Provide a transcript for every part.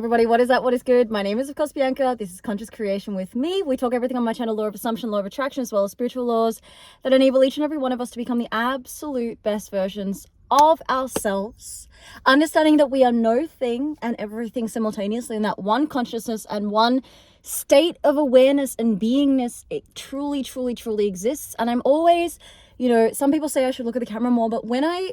Everybody, what is up? What is good? My name is, of course, Bianca. This is Conscious Creation with me. We talk everything on my channel, law of assumption, law of attraction, as well as spiritual laws that enable each and every one of us to become the absolute best versions of ourselves. Understanding that we are no thing and everything simultaneously, and that one consciousness and one state of awareness and beingness, it truly, truly, truly exists. And I'm always, some people say I should look at the camera more, but when I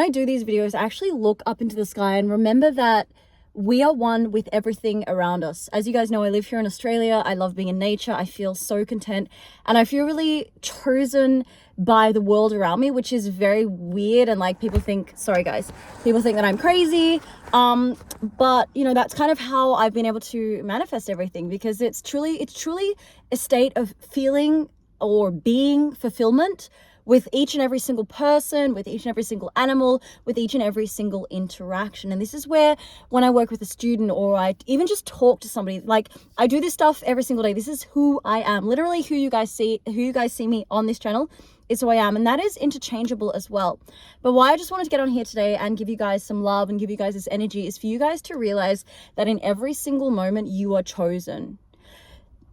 do these videos, I actually look up into the sky and remember that we are one with everything around us. As you guys know, I live here in Australia. I love being in nature. I feel so content and I feel really chosen by the world around me, which is very weird. And like people think that I'm crazy. But that's kind of how I've been able to manifest everything, because it's truly a state of feeling or being fulfillment with each and every single person, with each and every single animal, with each and every single interaction. And this is where, when I work with a student or I even just talk to somebody, like I do this stuff every single day. This is who I am. Literally who you guys see me on this channel is who I am. And that is interchangeable as well. But why I just wanted to get on here today and give you guys some love and give you guys this energy is for you guys to realize that in every single moment you are chosen.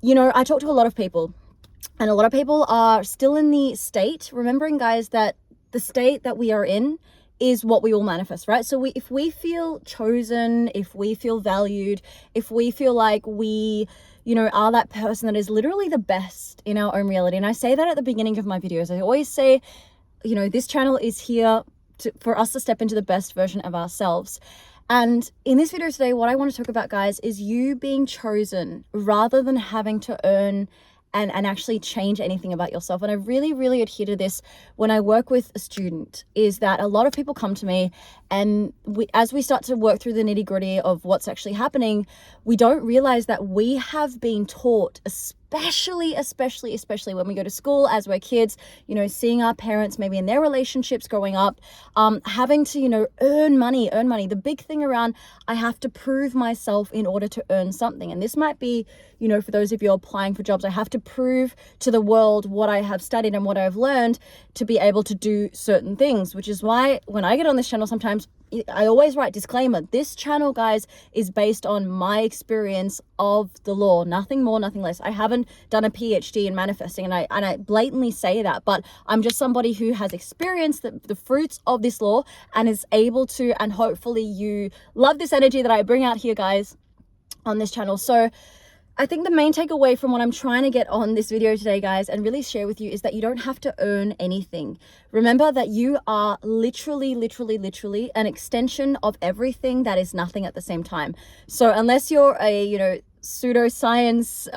I talk to a lot of people, and a lot of people are still in the state, remembering, guys, that the state that we are in is what we will manifest, right? So if we feel chosen, if we feel valued, if we feel like we, are that person that is literally the best in our own reality. And I say that at the beginning of my videos. I always say, this channel is here for us to step into the best version of ourselves. And in this video today, what I want to talk about, guys, is you being chosen rather than having to earn and actually change anything about yourself. And I really, really adhere to this when I work with a student, is that a lot of people come to me and as we start to work through the nitty gritty of what's actually happening, we don't realize that we have been taught, especially when we go to school as we're kids, seeing our parents maybe in their relationships growing up, having to, earn money. The big thing around, I have to prove myself in order to earn something. And this might be, for those of you applying for jobs, I have to prove to the world what I have studied and what I've learned to be able to do certain things, which is why when I get on this channel, sometimes I always write disclaimer. This channel, guys, is based on my experience of the law, nothing more, nothing less. I haven't done a PhD in manifesting, and I blatantly say that, but I'm just somebody who has experienced the fruits of this law and is able to, and hopefully you love this energy that I bring out here, guys, on this channel. So I think the main takeaway from what I'm trying to get on this video today, guys, and really share with you, is that you don't have to earn anything. Remember that you are literally an extension of everything that is nothing at the same time. So unless you're a, pseudoscience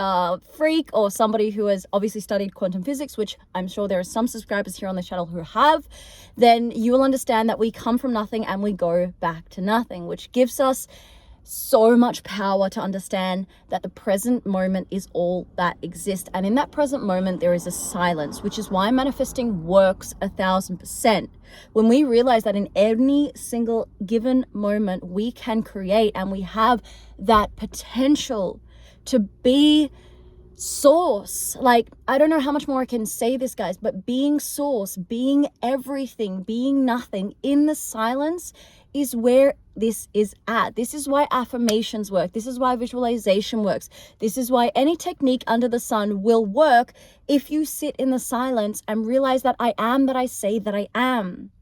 freak or somebody who has obviously studied quantum physics, which I'm sure there are some subscribers here on the channel who have, then you will understand that we come from nothing and we go back to nothing, which gives us so much power to understand that the present moment is all that exists. And in that present moment, there is a silence, which is why manifesting works 1000%. When we realize that in any single given moment, we can create and we have that potential to be source. Like, I don't know how much more I can say this, guys, but being source, being everything, being nothing in the silence is where this is at. This is why affirmations work. This is why visualization works. This is why any technique under the sun will work if you sit in the silence and realize that I am that I say that I am.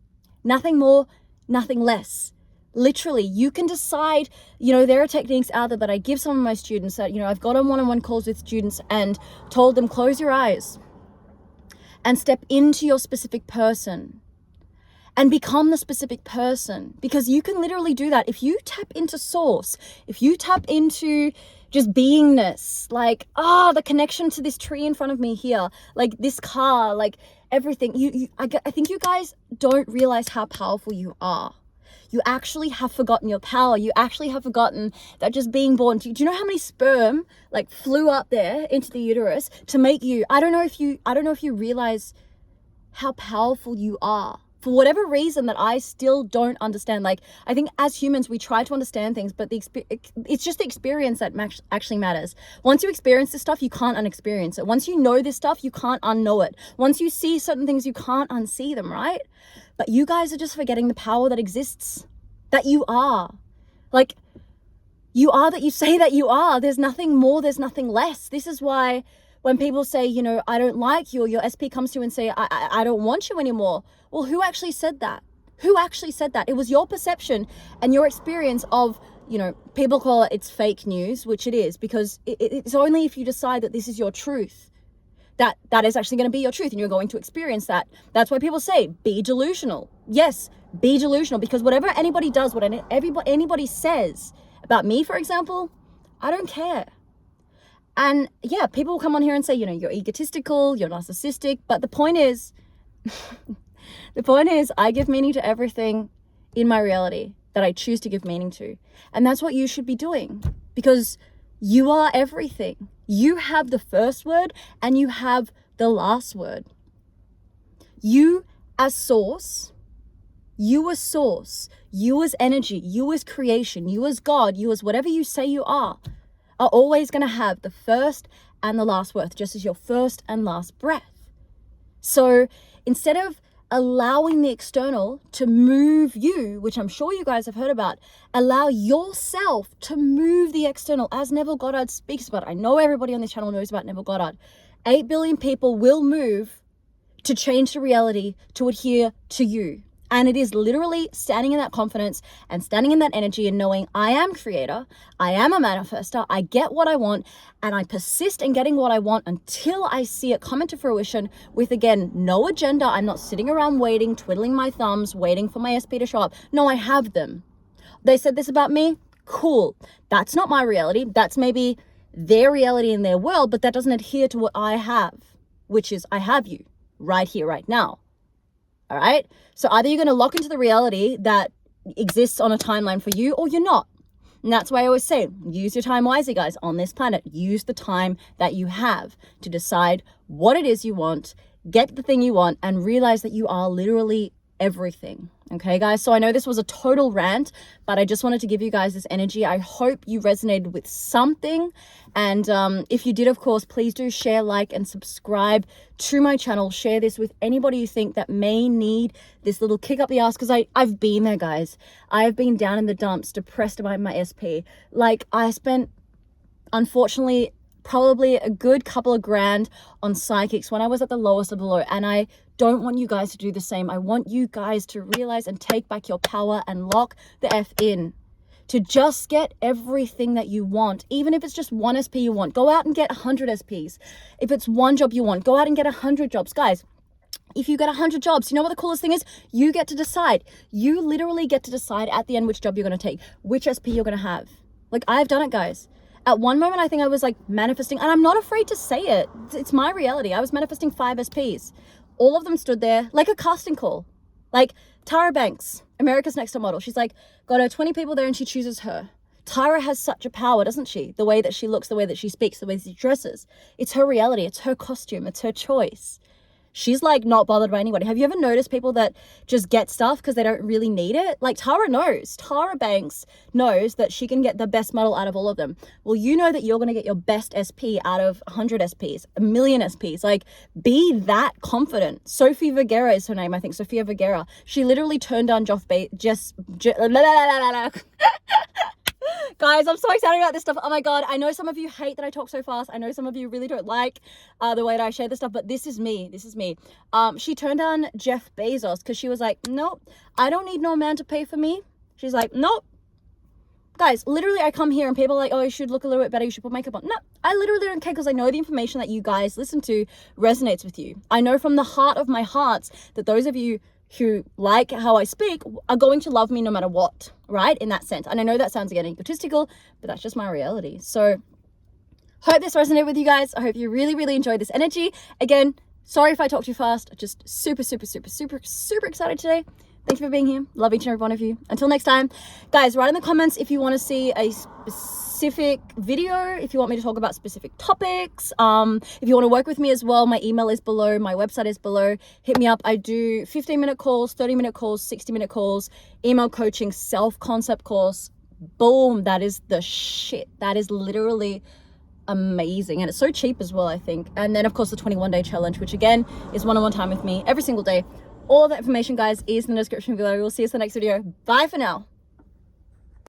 Nothing more, nothing less. Literally, you can decide, there are techniques out there that I give some of my students that, I've got on one-on-one calls with students and told them, close your eyes and step into your specific person and become the specific person, because you can literally do that. If you tap into source, if you tap into just beingness, like, the connection to this tree in front of me here, like this car, like everything, I think you guys don't realize how powerful you are. You actually have forgotten your power. You actually have forgotten that just being born, do you know how many sperm like flew up there into the uterus to make you? I don't know if you realize how powerful you are. For whatever reason that I still don't understand. Like, I think as humans, we try to understand things, but it's just the experience that actually matters. Once you experience this stuff, you can't unexperience it. Once you know this stuff, you can't unknow it. Once you see certain things, you can't unsee them, right? But you guys are just forgetting the power that exists, that you are. Like, You are that you say that you are. There's nothing more, there's nothing less. This is why when people say, you know, I don't like you, or your SP comes to you and say, I don't want you anymore. Well, who actually said that? Who actually said that? It was your perception and your experience of, you know, people call it's fake news, which it is, because it's only if you decide that this is your truth that is actually going to be your truth and you're going to experience that. That's why people say, be delusional. Yes, be delusional, because whatever anybody does, what anybody says about me, for example, I don't care. And yeah, people will come on here and say, you know, you're egotistical, you're narcissistic, but the point is, I give meaning to everything in my reality that I choose to give meaning to. And that's what you should be doing, because you are everything. You have the first word and you have the last word. You as source, you as energy, you as creation, you as God, you as whatever you say you are always going to have the first and the last word, just as your first and last breath. So instead of allowing the external to move you, which I'm sure you guys have heard about, allow yourself to move the external, as Neville Goddard speaks about. I know everybody on this channel knows about Neville Goddard. 8 billion people will move to change the reality to adhere to you. And it is literally standing in that confidence and standing in that energy and knowing I am creator, I am a manifester, I get what I want, and I persist in getting what I want until I see it come into fruition with, again, no agenda. I'm not sitting around waiting, twiddling my thumbs, waiting for my SP to show up. No, I have them. They said this about me. Cool. That's not my reality. That's maybe their reality in their world, but that doesn't adhere to what I have, which is I have you right here, right now. All right. So either you're going to lock into the reality that exists on a timeline for you, or you're not. And that's why I always say, use your time wisely, guys, on this planet. Use the time that you have to decide what it is you want, get the thing you want, and realize that you are literally everything. Okay, guys, so I know this was a total rant, but I just wanted to give you guys this energy. I hope you resonated with something. And if you did, of course, please do share, like, and subscribe to my channel. Share this with anybody you think that may need this little kick up the ass, because I've been there, guys. I've been down in the dumps, depressed about my SP. Like, I spent, unfortunately, probably a good couple of grand on psychics when I was at the lowest of the low, and I don't want you guys to do the same. I want you guys to realize and take back your power and lock the F in, to just get everything that you want. Even if it's just one SP you want, go out and get 100 SPs. If it's one job you want, go out and get 100 jobs. Guys, if you get 100 jobs, you know what the coolest thing is? You get to decide. You literally get to decide at the end which job you're going to take, which SP you're going to have. Like, I've done it, guys. At one moment, I think I was like manifesting, and I'm not afraid to say it. It's my reality. I was manifesting 5 SPs. All of them stood there like a casting call. Like Tara Banks, America's Next Top Model. She's like, got her 20 people there and she chooses her. Tara has such a power, doesn't she? The way that she looks, the way that she speaks, the way that she dresses. It's her reality. It's her costume. It's her choice. She's like not bothered by anybody. Have you ever noticed people that just get stuff because they don't really need it? Like Tara knows. Tara Banks knows that she can get the best model out of all of them. Well, you know that you're going to get your best SP out of 100 SPs, a million SPs. Like, be that confident. Sophie Vergara is her name, I think. Sophia Vergara. She literally turned down Guys, I'm so excited about this stuff. Oh my God. I know some of you hate that I talk so fast. I know some of you really don't like the way that I share this stuff, but this is me. This is me. She turned down Jeff Bezos because she was like, nope, I don't need no man to pay for me. She's like, nope. Guys, literally I come here and people are like, oh, you should look a little bit better. You should put makeup on. No, I literally don't care, because I know the information that you guys listen to resonates with you. I know from the heart of my hearts that those of you who like how I speak are going to love me no matter what, right? In that sense. And I know that sounds again egotistical, but that's just my reality. So hope this resonated with you guys. I hope you really, really enjoyed this energy. Again, sorry if I talk too fast. Just super, super, super, super, super excited today. Thank you for being here. Love each and every one of you. Until next time, guys, write in the comments if you want to see a specific video, if you want me to talk about specific topics. If you want to work with me as well, my email is below, my website is below. Hit me up. I do 15-minute calls, 30-minute calls, 60-minute calls, email coaching, self-concept course. Boom. That is the shit. That is literally amazing, and it's so cheap as well, I think. And then of course the 21-day challenge, which again is one-on-one time with me every single day. All the information, guys, is in the description below. We'll see you in the next video. Bye for now.